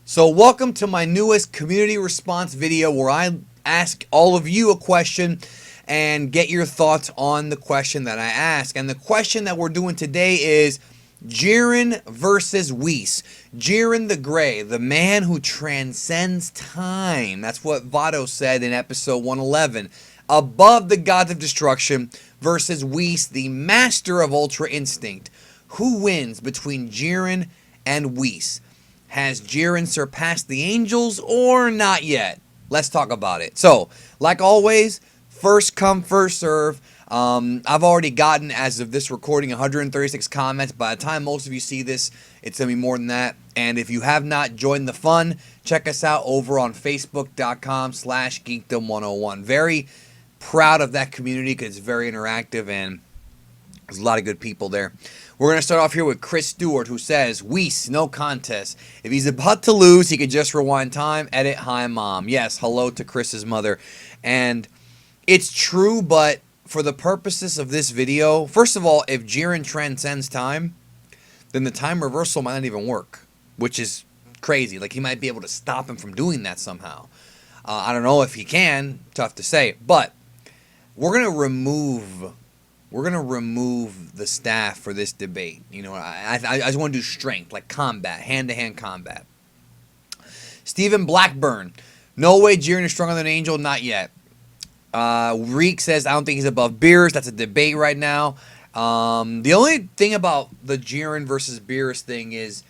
So welcome to my newest community response video where I ask all of you a question and get your thoughts on the question that I ask. And the question that we're doing today is Jiren versus Whis. Jiren the Gray, the man who transcends time. That's what Vado said in episode 111. Above the gods of destruction versus Whis, the master of Ultra Instinct. Who wins between Jiren and Whis? Has Jiren surpassed the angels or not yet? Let's talk about it. So, like always, first come, first serve. I've already gotten, as of this recording, 136 comments. By the time most of you see this, it's going to be more than that. And if you have not joined the fun, check us out over on facebook.com/geekdom101. Very proud of that community because it's very interactive and there's a lot of good people there. We're going to start off here with Chris Stewart, who says, Whis, no contest. If he's about to lose, he could just rewind time, edit, hi, mom. Yes, hello to Chris's mother. And it's true, but for the purposes of this video, first of all, if Jiren transcends time, then the time reversal might not even work, which is crazy. Like, he might be able to stop him from doing that somehow. I don't know if he can. Tough to say. But we're going to remove the staff for this debate. You know, I just want to do strength, like combat, hand-to-hand combat. Stephen Blackburn, no way Jiren is stronger than Angel, not yet. Reek says, I don't think he's above Beerus. That's a debate right now. The only thing about the Jiren versus Beerus thing is,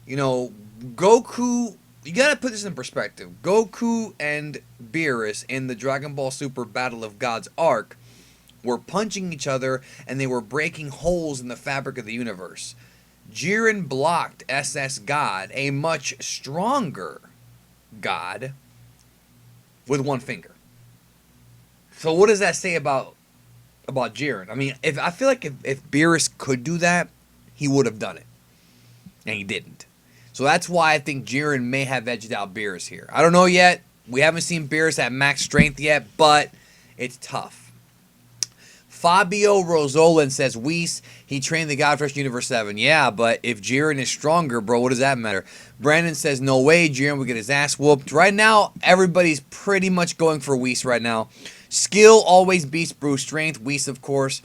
you know, Goku, you gotta put this in perspective. Goku and Beerus in the Dragon Ball Super Battle of Gods arc were punching each other and they were breaking holes in the fabric of the universe. Jiren blocked SS God, a much stronger god, with one finger. So what does that say about Jiren? I mean, I feel like if Beerus could do that, he would have done it. And he didn't. So that's why I think Jiren may have edged out Beerus here. I don't know yet. We haven't seen Beerus at max strength yet, but it's tough. Fabio Rosolin says, Whis, he trained the God Fresh Universe 7. Yeah, but if Jiren is stronger, bro, what does that matter? Brandon says, no way, Jiren would get his ass whooped. Right now, everybody's pretty much going for Whis right now. Skill always beats brute strength. Whis, of course.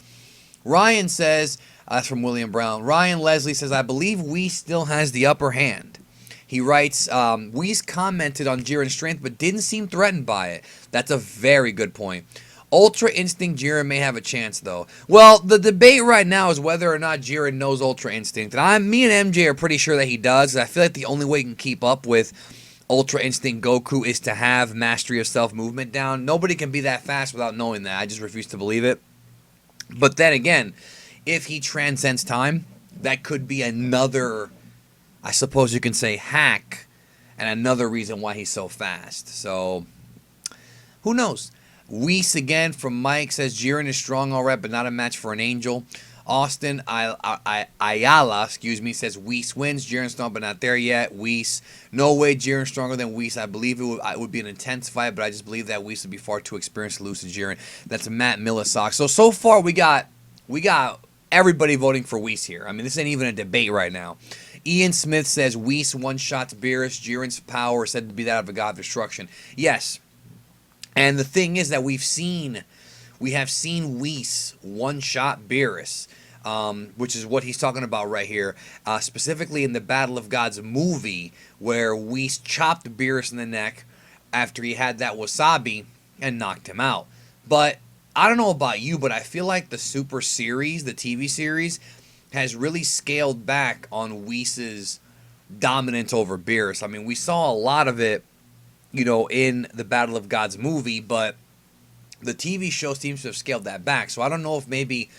Ryan says, that's from William Brown. Ryan Leslie says, I believe Whis still has the upper hand. He writes, Whis commented on Jiren's strength, but didn't seem threatened by it. That's a very good point. Ultra Instinct Jiren may have a chance, though. Well, the debate right now is whether or not Jiren knows Ultra Instinct. And me and MJ are pretty sure that he does. I feel like the only way he can keep up with Ultra Instinct Goku is to have Mastery of Self-Movement down. Nobody can be that fast without knowing that. I just refuse to believe it. But then again, if he transcends time, that could be another, I suppose you can say, hack, and another reason why he's so fast. So, who knows? Whis again from Mike says Jiren is strong, all right, but not a match for an angel. Austin Ayala, says Whis wins. Jiren's strong, but not there yet. Whis, no way Jiren's stronger than Whis. I believe it would be an intense fight, but I just believe that Whis would be far too experienced to lose to Jiren. That's Matt Millisock. So far we got everybody voting for Whis here. I mean, this ain't even a debate right now. Ian Smith says Whis one-shots Beerus. Jiren's power is said to be that of a god of destruction. Yes. And the thing is that we have seen Whis one-shot Beerus, which is what he's talking about right here, specifically in the Battle of Gods movie, where Whis chopped Beerus in the neck after he had that wasabi and knocked him out. But I don't know about you, but I feel like the Super series, the TV series, has really scaled back on Whis's dominance over Beerus. I mean, we saw a lot of it, you know, in the Battle of Gods movie, but the TV show seems to have scaled that back. So I don't know if maybe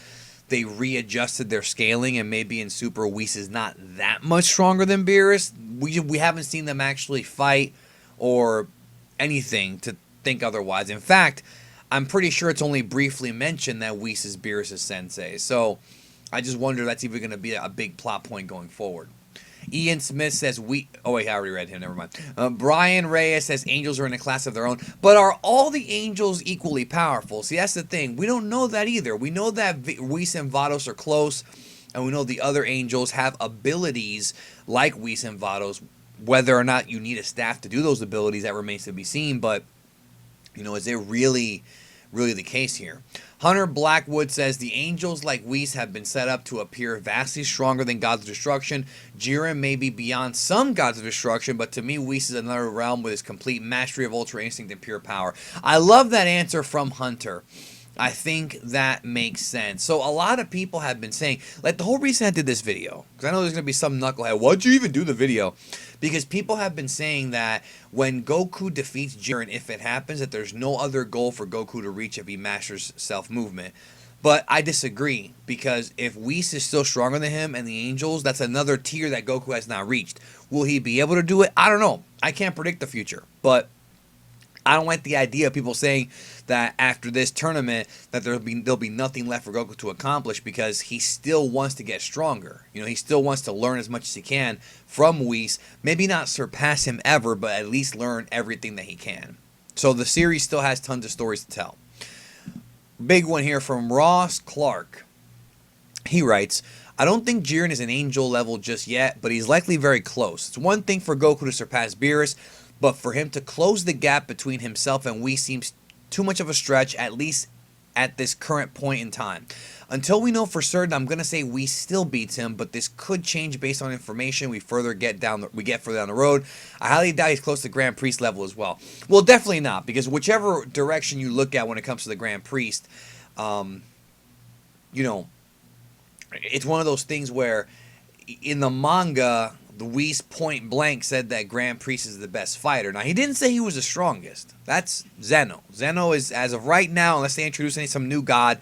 they readjusted their scaling and maybe in Super Whis is not that much stronger than Beerus. We haven't seen them actually fight or anything to think otherwise. In fact, I'm pretty sure it's only briefly mentioned that Whis is Beerus' sensei. So I just wonder if that's even going to be a big plot point going forward. Ian Smith says oh wait, I already read him, never mind. Brian Reyes says angels are in a class of their own, but are all the angels equally powerful? See, that's the thing. We don't know that either. We know that Whis and Vados are close, and we know the other angels have abilities like Whis and Vados Whether or not you need a staff to do those abilities, that remains to be seen. But, is it really the case here? Hunter Blackwood says the angels like Whis have been set up to appear vastly stronger than gods of destruction. Jiren may be beyond some gods of destruction, but to me, Whis is another realm with his complete mastery of Ultra Instinct and pure power. I love that answer from Hunter. I think that makes sense. So a lot of people have been saying, like the whole reason I did this video, because I know there's going to be some knucklehead, why'd you even do the video? Because people have been saying that when Goku defeats Jiren, if it happens, that there's no other goal for Goku to reach if he masters self-movement. But I disagree, because if Whis is still stronger than him and the angels, that's another tier that Goku has not reached. Will he be able to do it? I don't know. I can't predict the future, but I don't like the idea of people saying that after this tournament that there'll be nothing left for Goku to accomplish, because he still wants to get stronger. He still wants to learn as much as he can from Whis. Maybe not surpass him ever, but at least learn everything that he can. So the series still has tons of stories to tell. Big one here from Ross Clark. He writes, I don't think Jiren is an angel level just yet, but he's likely very close. It's one thing for Goku to surpass Beerus, but for him to close the gap between himself and Whis seems too much of a stretch, at least at this current point in time. Until we know for certain, I'm going to say Whis still beats him, but this could change based on information we get further down the road. I highly doubt he's close to Grand Priest level as well. Well, definitely not, because whichever direction you look at when it comes to the Grand Priest, it's one of those things where in the manga, the Whis point blank said that Grand Priest is the best fighter. Now, he didn't say he was the strongest. That's Zeno. Zeno is, as of right now, unless they introduce some new god,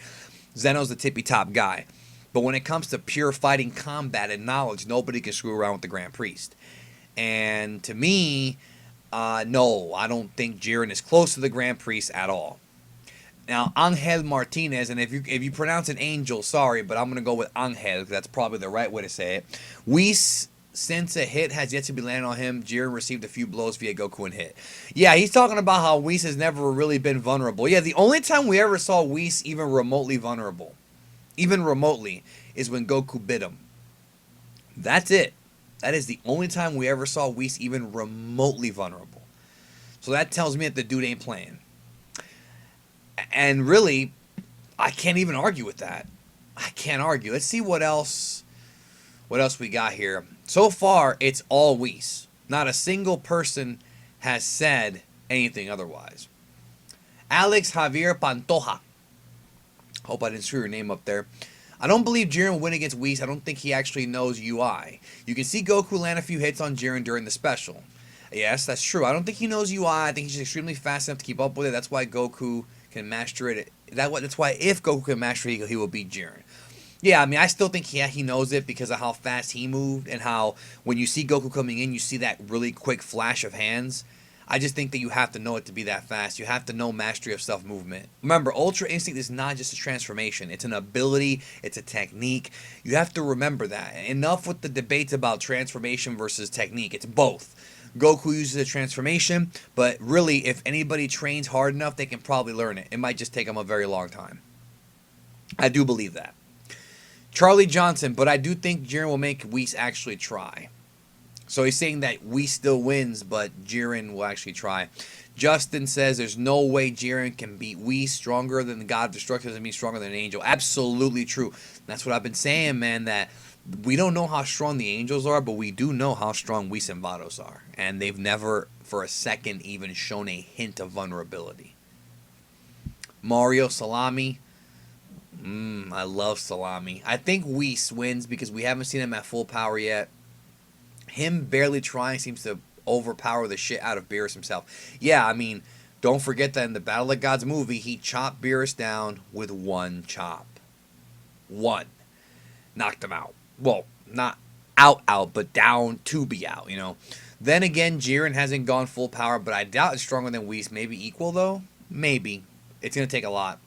Zeno's the tippy-top guy. But when it comes to pure fighting combat and knowledge, nobody can screw around with the Grand Priest. And to me, no, I don't think Jiren is close to the Grand Priest at all. Now, Angel Martinez, and if you pronounce an angel, sorry, but I'm going to go with Angel, because that's probably the right way to say it. Whis, since a hit has yet to be landed on him, Jiren received a few blows via Goku and hit. Yeah, he's talking about how Whis has never really been vulnerable. Yeah, the only time we ever saw Whis even remotely vulnerable, even remotely, is when Goku bit him. That's it. That is the only time we ever saw Whis even remotely vulnerable. So that tells me that the dude ain't playing. And really, I can't even argue with that. I can't argue. Let's see what else we got here. So far, it's all Whis. Not a single person has said anything otherwise. Alex Javier Pantoja. Hope I didn't screw your name up there. I don't believe Jiren will win against Whis. I don't think he actually knows UI. You can see Goku land a few hits on Jiren during the special. Yes, that's true. I don't think he knows UI. I think he's extremely fast enough to keep up with it. That's why Goku can master it. That's why if Goku can master it, he will beat Jiren. Yeah, I mean, I still think he knows it because of how fast he moved and how when you see Goku coming in, you see that really quick flash of hands. I just think that you have to know it to be that fast. You have to know mastery of self-movement. Remember, Ultra Instinct is not just a transformation. It's an ability. It's a technique. You have to remember that. Enough with the debates about transformation versus technique. It's both. Goku uses a transformation, but really, if anybody trains hard enough, they can probably learn it. It might just take them a very long time. I do believe that. Charlie Johnson, but I do think Jiren will make Whis actually try. So he's saying that Whis still wins, but Jiren will actually try. Justin says there's no way Jiren can beat Whis. Stronger than the God of Destruction doesn't mean stronger than an angel. Absolutely true. That's what I've been saying, man, that we don't know how strong the angels are, but we do know how strong Whis and Vados are. And they've never, for a second, even shown a hint of vulnerability. Mario Salami. I love Salami. I think Whis wins because we haven't seen him at full power yet. Him barely trying seems to overpower the shit out of Beerus himself. Yeah, I mean, don't forget that in the Battle of Gods movie, he chopped Beerus down with one chop. One. Knocked him out. Well, not out, but down to be out, you know. Then again, Jiren hasn't gone full power, but I doubt it's stronger than Whis. Maybe equal, though? Maybe. It's going to take a lot.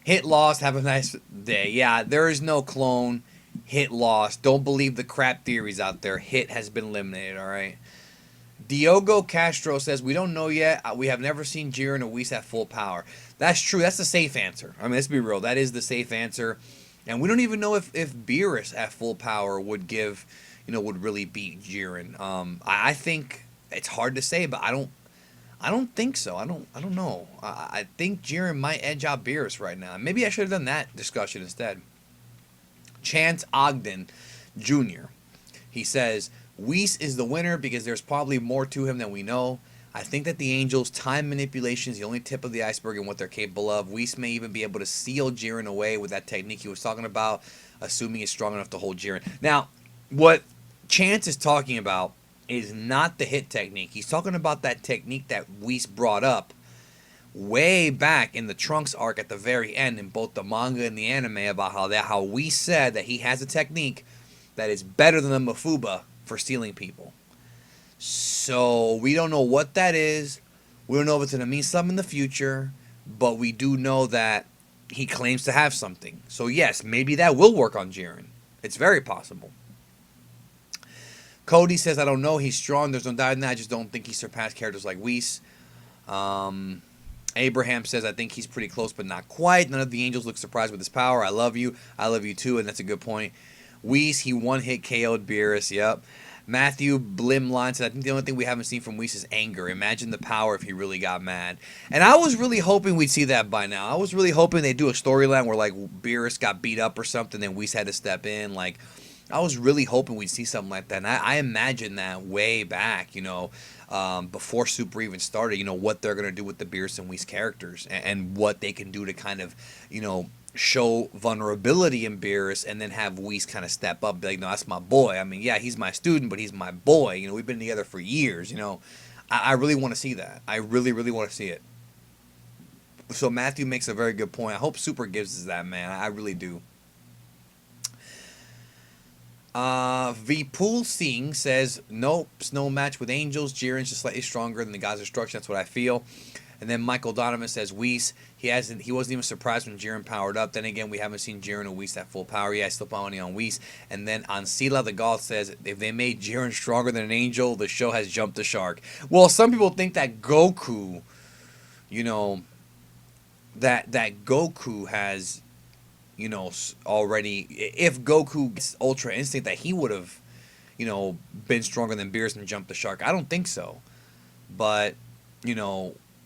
Hit lost. Have a nice day. Yeah, there is no clone. Hit lost. Don't believe the crap theories out there. Hit has been eliminated, all right? Diogo Castro says, we don't know yet. We have never seen Jiren or Whis at full power. That's true. That's the safe answer. I mean, let's be real. That is the safe answer. And we don't even know if Beerus at full power would give, would really beat Jiren. I think it's hard to say, but I don't think so. I don't know. I think Jiren might edge out Beerus right now. Maybe I should have done that discussion instead. Chance Ogden Jr. He says, Whis is the winner because there's probably more to him than we know. I think that the Angels' time manipulation is the only tip of the iceberg in what they're capable of. Whis may even be able to seal Jiren away with that technique he was talking about, assuming he's strong enough to hold Jiren. Now, what Chance is talking about is not the hit technique. He's talking about that technique that Whis brought up way back in the Trunks arc at the very end in both the manga and the anime about how Whis said that he has a technique that is better than the Mafuba for stealing people. So we don't know what that is. We don't know if it's going to mean something in the future, but we do know that he claims to have something. So yes, maybe that will work on Jiren. It's very possible. Cody says, I don't know. He's strong. There's no doubt in that. I just don't think he surpassed characters like Whis. Abraham says, I think he's pretty close, but not quite. None of the Angels look surprised with his power. I love you. I love you too, and that's a good point. Whis, he one-hit KO'd Beerus. Yep. Matthew Blimline said, I think the only thing we haven't seen from Whis is anger. Imagine the power if he really got mad. And I was really hoping we'd see that by now. I was really hoping they'd do a storyline where, like, Beerus got beat up or something, then Whis had to step in. Like, I was really hoping we'd see something like that. And I imagined that way back, before Super even started, what they're going to do with the Beerus and Whis characters and what they can do to kind of, show vulnerability in Beerus and then have Whis kind of step up, be like, no, that's my boy. I mean, yeah, he's my student, but he's my boy. We've been together for years, I really want to see that. I really, really want to see it. So Matthew makes a very good point. I hope Super gives us that, man. I really do. Vipul Singh says, nope, no match with Angels. Jiren's just slightly stronger than the Gods of Destruction. That's what I feel. And then Michael Donovan says, Whis, he wasn't even surprised when Jiren powered up. Then again, we haven't seen Jiren or Whis at full power yet. I still put money on Whis. And then Ansila the Goth says, if they made Jiren stronger than an angel, the show has jumped the shark. Well, some people think that Goku, that Goku has, already, if Goku gets Ultra Instinct, that he would have, been stronger than Beerus and jumped the shark. I don't think so. But,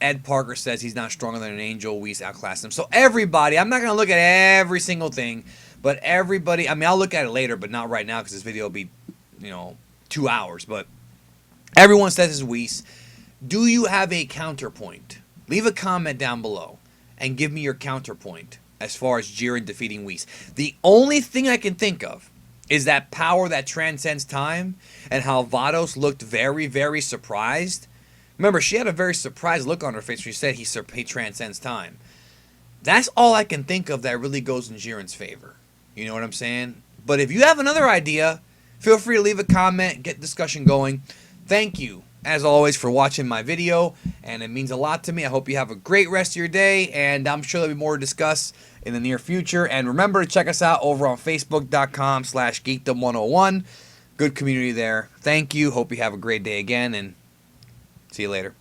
Ed Parker says he's not stronger than an angel. Whis outclassed him. So everybody, I'm not going to look at every single thing, but everybody, I mean, I'll look at it later, but not right now because this video will be, 2 hours. But everyone says it's Whis. Do you have a counterpoint? Leave a comment down below and give me your counterpoint as far as Jiren defeating Whis. The only thing I can think of is that power that transcends time and how Vados looked very, very surprised. Remember, she had a very surprised look on her face when she said he transcends time. That's all I can think of that really goes in Jiren's favor. You know what I'm saying? But if you have another idea, feel free to leave a comment, get discussion going. Thank you, as always, for watching my video, and it means a lot to me. I hope you have a great rest of your day, and I'm sure there'll be more to discuss in the near future. And remember to check us out over on Facebook.com/Geekdom101. Good community there. Thank you. Hope you have a great day again, and see you later.